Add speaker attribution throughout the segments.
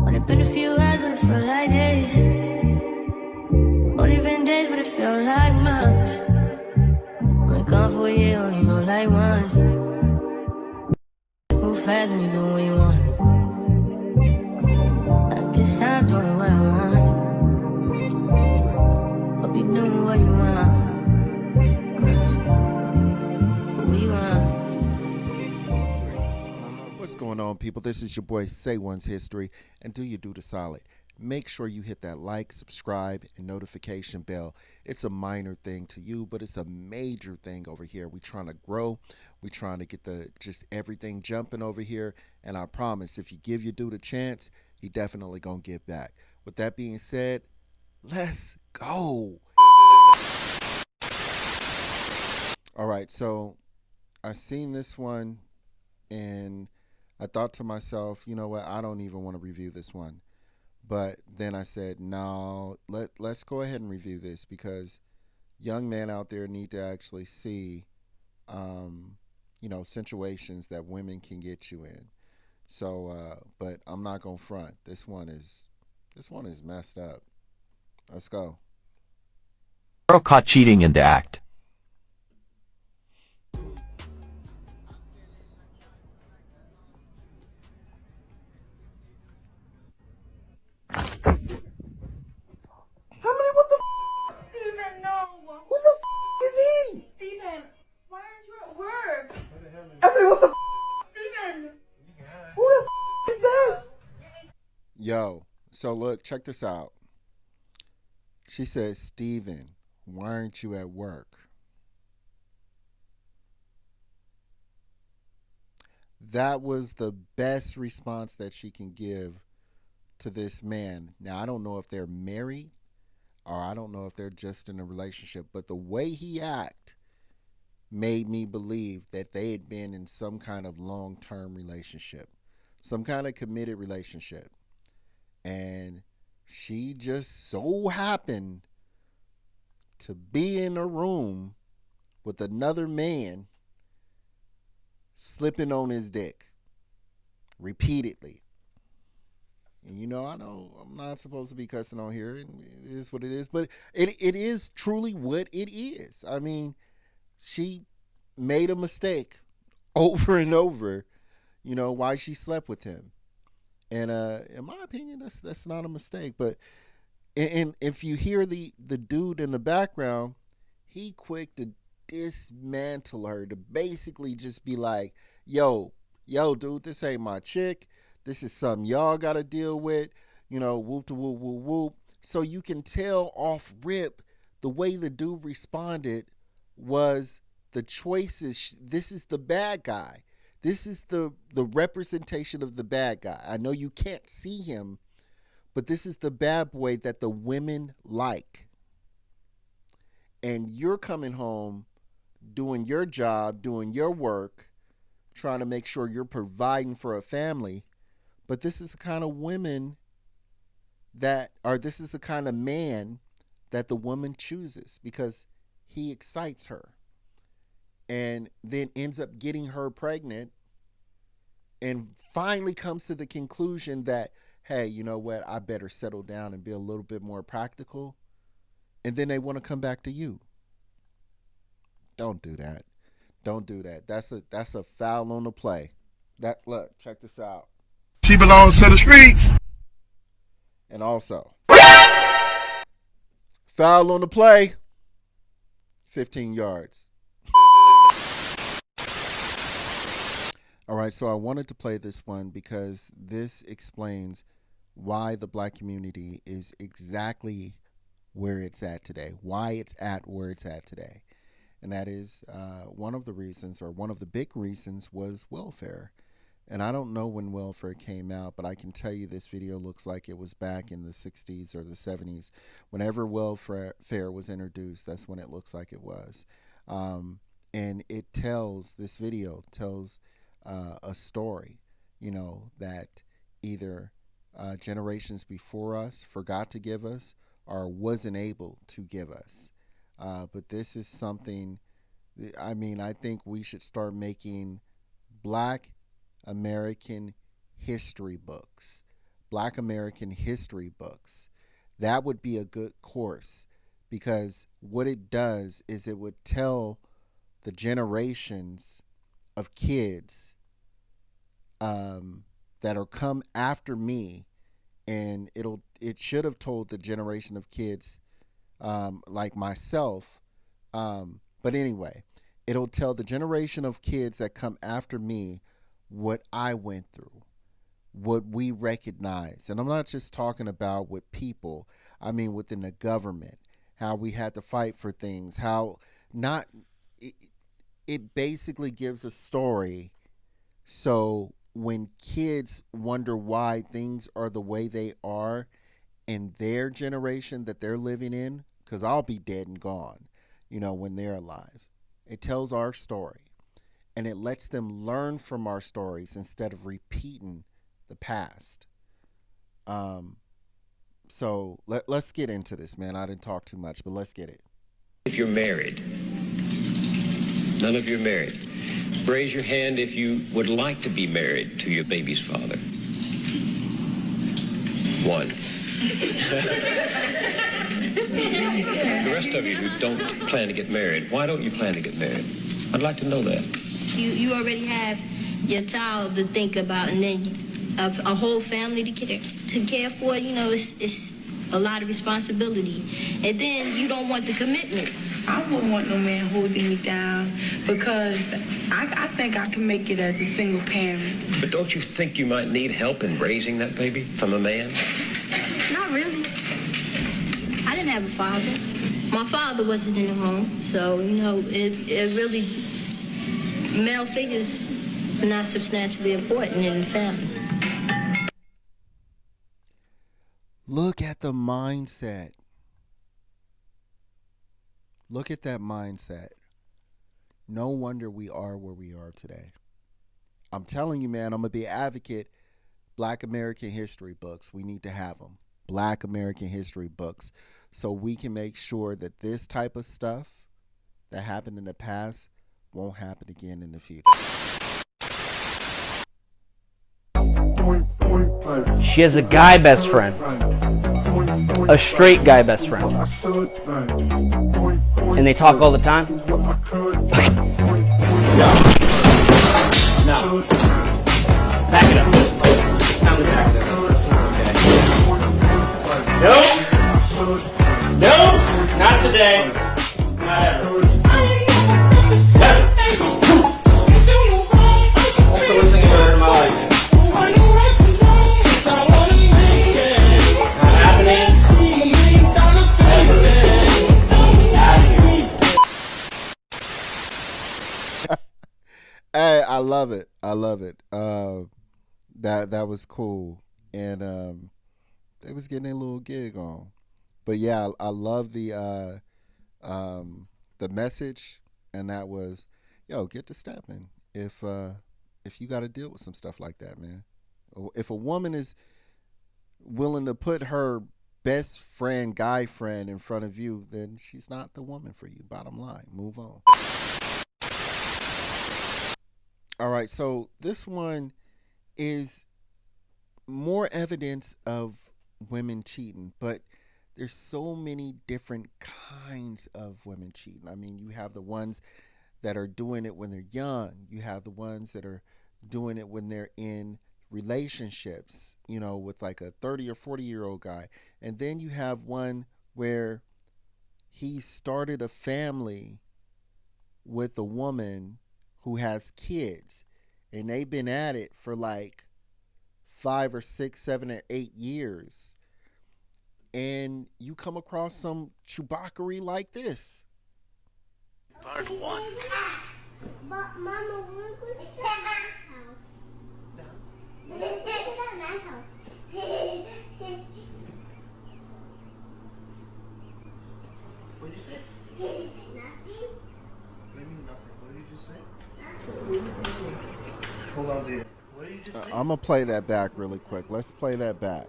Speaker 1: Only been a few hours, but it felt like days. Only been days, but it felt like months. Been gone for a year, only know like once. Move fast when you do what you want. I guess I'm doing what I want. Hope you doing what you want. What you want.
Speaker 2: What's going on, people? This is your boy Say One's History, and do the solid. Make sure you hit that like, subscribe, and notification bell. It's a minor thing to you, but it's a major thing over here. We're trying to grow. We're trying to get just everything jumping over here, and I promise, if you give your dude a chance, he definitely gonna get back. With that being said, let's go. All right, so I seen this one, and I thought to myself, you know what, I don't even want to review this one. But then I said, no, let's go ahead and review this, because young men out there need to actually see, situations that women can get you in. So, but I'm not gonna front. This one is messed up. Let's go.
Speaker 3: Girl caught cheating in the act.
Speaker 4: Steven, no.
Speaker 5: Who the is he?
Speaker 4: Steven, why aren't you at work?
Speaker 5: Emily, what the
Speaker 4: Steven.
Speaker 5: who the is that?
Speaker 2: Yo, so look, check this out. She says, Steven, why aren't you at work? That was the best response that she can give to this man. Now, I don't know if they're married, or I don't know if they're just in a relationship, but the way he acted made me believe that they had been in some kind of long-term relationship, some kind of committed relationship. And she just so happened to be in a room with another man slipping on his dick repeatedly. And I know I'm not supposed to be cussing on here, and it is what it is, but it is truly what it is. I mean, she made a mistake over and over, why she slept with him. And in my opinion, that's not a mistake. But and if you hear the dude in the background, he quick to dismantle her, to basically just be like, yo, dude, this ain't my chick. This is something y'all got to deal with, whoop to whoop, whoop, whoop. So you can tell off rip the way the dude responded was the choices. This is the bad guy. This is the representation of the bad guy. I know you can't see him, but this is the bad boy that the women like. And you're coming home, doing your job, doing your work, trying to make sure you're providing for a family. But this is the kind of women this is the kind of man that the woman chooses, because he excites her and then ends up getting her pregnant, and finally comes to the conclusion that, hey, you know what, I better settle down and be a little bit more practical. And then they want to come back to you. Don't do that. Don't do that. That's a foul on the play. Look, check this out.
Speaker 5: She belongs to the streets.
Speaker 2: And also, foul on the play, 15 yards. All right, so I wanted to play this one because this explains why the black community is exactly where it's at today, why it's at where it's at today. And that is one of the reasons, or one of the big reasons, was welfare. And I don't know when welfare came out, but I can tell you this video looks like it was back in the 60s or the 70s. Whenever welfare was introduced, that's when it looks like it was. And this video tells a story, that either generations before us forgot to give us or wasn't able to give us. But this is something, I think we should start making black American history books, Black American history books. That would be a good course, because what it does is it would tell the generations of kids that are come after me, and it should have told the generation of kids like myself, but anyway, it'll tell the generation of kids that come after me what I went through, what we recognize. And I'm not just talking about with people, I mean within the government, how we had to fight for things, how not it basically gives a story. So when kids wonder why things are the way they are in their generation that they're living in, because I'll be dead and gone, when they're alive, it tells our story, and it lets them learn from our stories instead of repeating the past. So let's get into this, man. I didn't talk too much, but let's get it.
Speaker 6: If you're married, none of you are married. Raise your hand if you would like to be married to your baby's father. One. The rest of you who don't plan to get married, why don't you plan to get married? I'd like to know that.
Speaker 7: You already have your child to think about, and then a whole family to care for. It's a lot of responsibility, and then you don't want the commitments.
Speaker 8: I wouldn't want no man holding me down, because I think I can make it as a single parent.
Speaker 6: But don't you think you might need help in raising that baby from a man?
Speaker 7: Not really. I didn't have a father. My father wasn't in the home, so it really, male figures are not substantially important in the family.
Speaker 2: Look at the mindset. Look at that mindset. No wonder we are where we are today. I'm telling you, man, I'm going to be an advocate. Black American history books, we need to have them. Black American history books, so we can make sure that this type of stuff that happened in the past won't happen again in the future.
Speaker 9: She has a guy best friend. A straight guy best friend. And they talk all the time? No. Back it up. It's time to back it up. That's not okay. No, not today. Not ever. That's the worst thing I've ever heard in my life.
Speaker 2: Hey, I love it. That was cool, and they was getting a little gig on. But yeah, I love the message, and that was, get to stepping if you got to deal with some stuff like that, man. If a woman is willing to put her best friend, guy friend in front of you, then she's not the woman for you. Bottom line, move on. All right, so this one is more evidence of women cheating, but there's so many different kinds of women cheating. I mean, you have the ones that are doing it when they're young. You have the ones that are doing it when they're in relationships, with like a 30 or 40-year-old guy. And then you have one where he started a family with a woman who has kids, and they've been at it for like 5 or 6, 7 or 8 years, and you come across some chewbackery like this.
Speaker 5: Part 1.
Speaker 10: But Mama, we're going to the man's house. No. We're going to the man's house.
Speaker 5: What did you say?
Speaker 10: Nothing.
Speaker 5: What do you mean nothing? What did you just say? Hold on, dude. What did you just say?
Speaker 2: I'm going to play that back really quick. Let's play that back.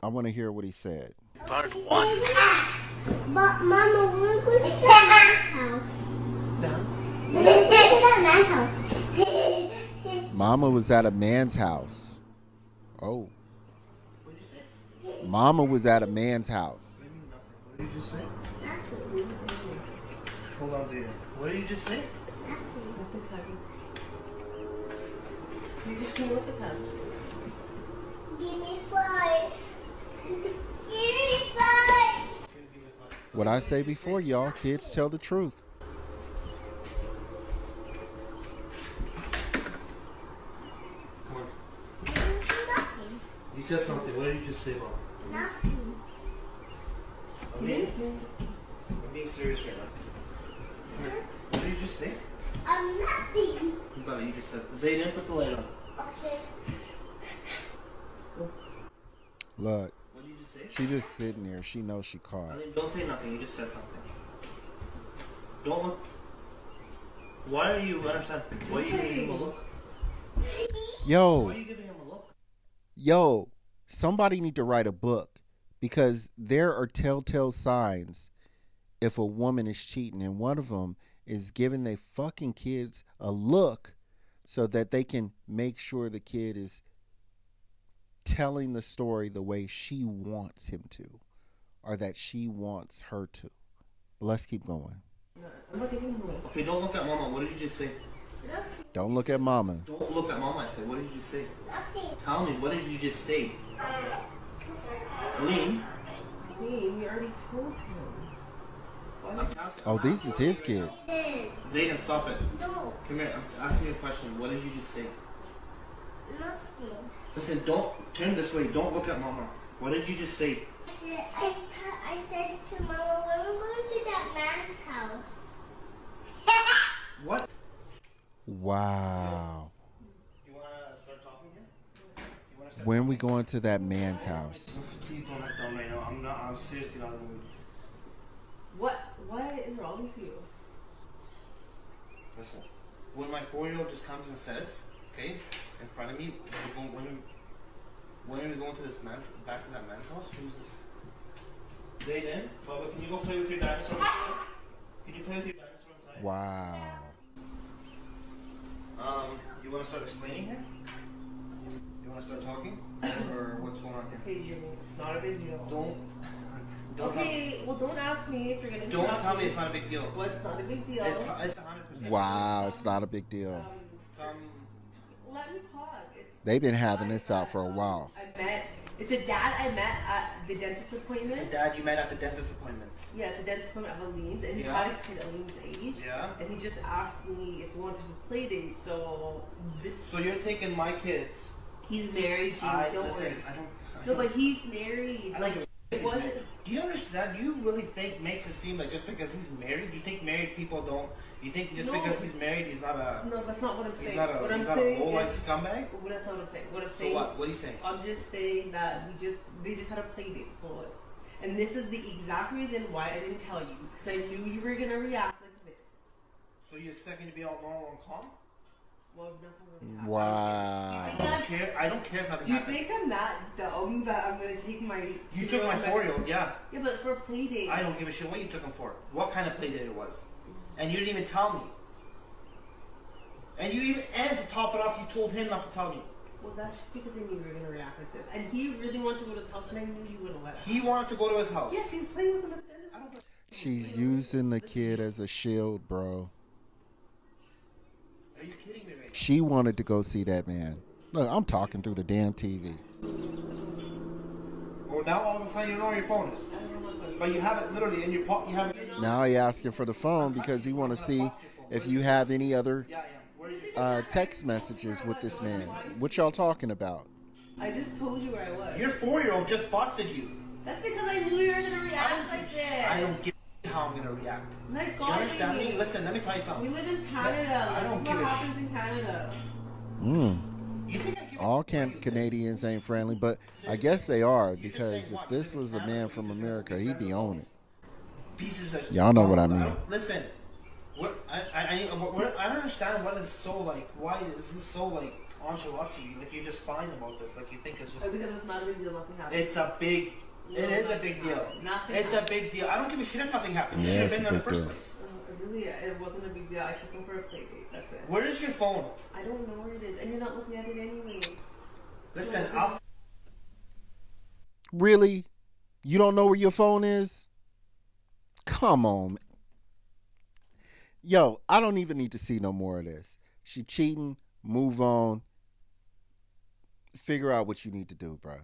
Speaker 2: I want to hear what he said.
Speaker 5: Part 1.
Speaker 10: But Mama, we're going to the man's house.
Speaker 5: No.
Speaker 10: We're going to the man's house.
Speaker 2: Mama was at a man's house. Oh. Mama was at a man's house.
Speaker 5: What do you mean nothing? What did you just say? Hold on, Zayden. What did you just say?
Speaker 8: You just came with the pen.
Speaker 10: Give me 5. Give me 5.
Speaker 2: What I say before, y'all, kids tell the truth.
Speaker 5: Come on.
Speaker 10: Nothing.
Speaker 5: You said something. What did you just say, Mom?
Speaker 10: Nothing.
Speaker 5: I'm being serious right now. Come here. What did you just say?
Speaker 10: Nothing.
Speaker 5: You got it. You just said. Zayden, put the light on.
Speaker 10: Okay.
Speaker 2: Look,
Speaker 5: What did you just say?
Speaker 2: she just sitting there. She knows she
Speaker 5: I
Speaker 2: caught.
Speaker 5: mean, don't say nothing. You just said something. Don't look. Why are you understand? Why are you giving him a look? Why
Speaker 2: Yo,
Speaker 5: are you giving him a look?
Speaker 2: yo, somebody need to write a book because there are telltale signs if a woman is cheating, and one of them is giving their fucking kids a look so that they can make sure the kid is telling the story the way she wants him to, or that she wants her to. But let's keep going.
Speaker 8: I'm not giving him a look.
Speaker 5: Okay, don't look at Mama. What did you just say?
Speaker 2: Don't look at mama.
Speaker 5: Don't look at Mama. I said. What did you just say?
Speaker 10: Nothing.
Speaker 5: Tell me. What did you just say? Lean.
Speaker 8: Hey, we already told him.
Speaker 2: Oh, these is his kids.
Speaker 5: Zayden, stop it.
Speaker 10: No.
Speaker 5: Come here. I'm asking you a question. What did you just say?
Speaker 10: Nothing.
Speaker 5: Listen, don't turn this way. Don't look at Mama. What did you just say?
Speaker 10: I said to Mama, when we're going to that man's house.
Speaker 5: What?
Speaker 2: Wow.
Speaker 5: You want to start talking here? You want to start
Speaker 2: When we going to that man's house?
Speaker 5: Please don't act dumb right now. I'm seriously not in the mood.
Speaker 8: What is wrong with you?
Speaker 5: Listen, when my 4-year-old just comes and says, okay, in front of me, when are we going to this man's, back to that man's house? Who's this? Zayden, Bubba, can you go play with your dinosaur? Can you play with your dinosaur inside?
Speaker 2: Wow.
Speaker 5: You want to start explaining here? You want to start talking? Or what's going on here?
Speaker 8: Okay, Jimmy, it's not a big deal.
Speaker 5: Don't
Speaker 8: Okay, well, don't ask me if you're gonna.
Speaker 5: Don't tell me it's not a big deal.
Speaker 8: Well, it's not a big deal.
Speaker 5: It's 100%.
Speaker 2: Wow, it's not a big deal.
Speaker 8: Let me talk.
Speaker 2: They've been having this out for a while.
Speaker 8: It's a dad I met at the dentist
Speaker 5: The
Speaker 8: appointment.
Speaker 5: dad you met at the dentist appointment.
Speaker 8: Yeah, it's a dentist appointment of Aline's, and he
Speaker 5: Yeah.
Speaker 8: had a kid Aline's age.
Speaker 5: Yeah.
Speaker 8: And he just asked me if we wanted to play date. So this.
Speaker 5: So you're taking my kids.
Speaker 8: He's married. Don't worry.
Speaker 5: I don't.
Speaker 8: No, but he's married.
Speaker 5: I
Speaker 8: Like,
Speaker 5: don't-
Speaker 8: it wasn't.
Speaker 5: Do you understand? Do you really think makes it seem like just because he's married? Do you think married people don't? You think just
Speaker 8: No.
Speaker 5: because he's married, he's not a
Speaker 8: No, that's not what I'm
Speaker 5: he's
Speaker 8: saying.
Speaker 5: not a
Speaker 8: What I'm
Speaker 5: he's not a
Speaker 8: saying
Speaker 5: low life
Speaker 8: is.
Speaker 5: scumbag?
Speaker 8: Well, that's not what I'm saying. What I'm
Speaker 5: So
Speaker 8: saying.
Speaker 5: what? What are you saying?
Speaker 8: I'm just saying that they just had a play date for it. And this is the exact reason why I didn't tell you. Because I knew you were going to react like this.
Speaker 5: So you expect me to be all normal and calm?
Speaker 8: Well, nothing really happened.
Speaker 2: Wow.
Speaker 5: I don't care if nothing
Speaker 8: Do you
Speaker 5: happens.
Speaker 8: think I'm that dumb that I'm going to take my...
Speaker 5: You took my 4-year-old, yeah.
Speaker 8: Yeah, but for a play date.
Speaker 5: I don't give a shit what you took him for. What kind of play date it was. And you didn't even tell me. And to top it off, you told him not to tell me.
Speaker 8: Well, that's just because I knew you were going to react like this. And he really wanted to go to his house, and I knew you wouldn't let him.
Speaker 5: He wanted to go to his house.
Speaker 8: Yes, he's playing with him at the end. I don't know.
Speaker 2: She's using the kid as a shield, bro.
Speaker 5: Are you kidding me right now?
Speaker 2: She wanted to go see that man. Look, I'm talking through the damn TV.
Speaker 5: Well, now all of a sudden you know where your phone is. But you have it literally in your pocket. You have it.
Speaker 2: Now he asking for the phone because he want to see if you have any other
Speaker 5: Yeah, yeah. Where is your
Speaker 2: text messages with this man. What y'all talking about?
Speaker 8: I just told you where I was.
Speaker 5: Your 4-year-old just busted you.
Speaker 8: That's because I knew you were going to react like this.
Speaker 5: I don't give a how I'm gonna react.
Speaker 8: My
Speaker 5: You
Speaker 8: God,
Speaker 5: understand me?
Speaker 8: baby.
Speaker 5: Listen, let me tell you something.
Speaker 8: We live in Canada.
Speaker 5: I don't
Speaker 8: That's
Speaker 5: give
Speaker 8: what
Speaker 5: a
Speaker 8: happens in Canada.
Speaker 5: You think I give a
Speaker 2: All Canadians ain't friendly, but I guess they are because if this was a man from America, he'd be on it.
Speaker 5: pieces of
Speaker 2: Y'all know what I mean.
Speaker 5: Listen, I don't understand what is so like. Why is this so like nonchalant to you? Like you're just fine about this. Like you think it's just.
Speaker 8: Because it's not a big deal. Nothing happened.
Speaker 5: It's a big. It is a big deal.
Speaker 8: Nothing
Speaker 5: It's a
Speaker 8: happened.
Speaker 5: big deal. I don't give a shit if nothing happens.
Speaker 2: Yeah,
Speaker 5: You
Speaker 2: it's
Speaker 5: should
Speaker 2: a
Speaker 5: have been there in
Speaker 2: big
Speaker 5: the first
Speaker 2: deal.
Speaker 5: place.
Speaker 8: Really, it wasn't a big deal. I took him for a play date. That's it.
Speaker 5: Where is your phone?
Speaker 8: I don't know where it is, and you're not looking at it anyway.
Speaker 5: Listen, I'll.
Speaker 2: Really? You don't know where your phone is? Come on. Yo, I don't even need to see no more of this. She cheating. Move on. Figure out what you need to do, bro.